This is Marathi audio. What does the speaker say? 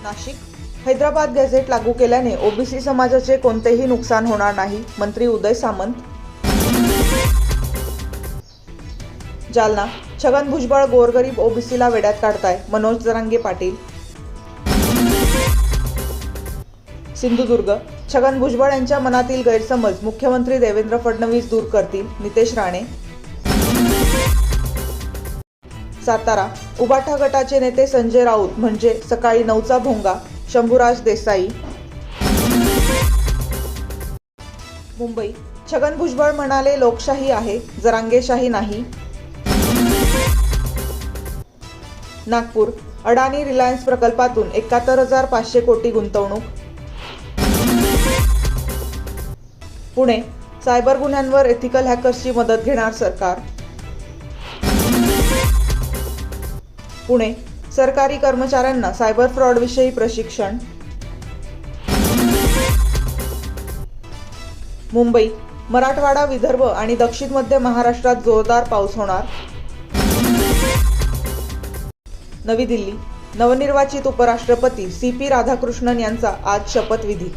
नाशिक हैदराबाद गॅझेट लागू केल्याने ओबीसी समाजाचे कोणतेही नुकसान होणार नाही, मंत्री उदय सामंत. जालना छगन भुजबळ गोरगरीब ओबीसीला वेड्यात काढताय, मनोज जरांगे पाटील. सिंधुदुर्ग छगन भुजबळ यांच्या मनातील गैरसमज मुख्यमंत्री देवेंद्र फडणवीस दूर करतील, नितेश राणे. सातारा उबाठा गटाचे नेते संजय राऊत म्हणजे सकाळी 9चा भोंगा, शंभूराज देसाई. मुंबई छगन भुजबळ म्हणाले लोकशाही आहे, जरांगेशाही नाही. नागपूर अडाणी रिलायन्स प्रकल्पातून 71,500 कोटी गुंतवणूक. पुणे सायबर गुन्ह्यांवर एथिकल हॅकर्सची मदत घेणार सरकार. पुणे सरकारी कर्मचाऱ्यांना सायबर फ्रॉडविषयी प्रशिक्षण. मुंबई मराठवाडा, विदर्भ आणि दक्षिण मध्य महाराष्ट्रात जोरदार पाऊस होणार. नवी दिल्ली नवनिर्वाचित उपराष्ट्रपती CP राधाकृष्णन यांचा आज शपथविधी.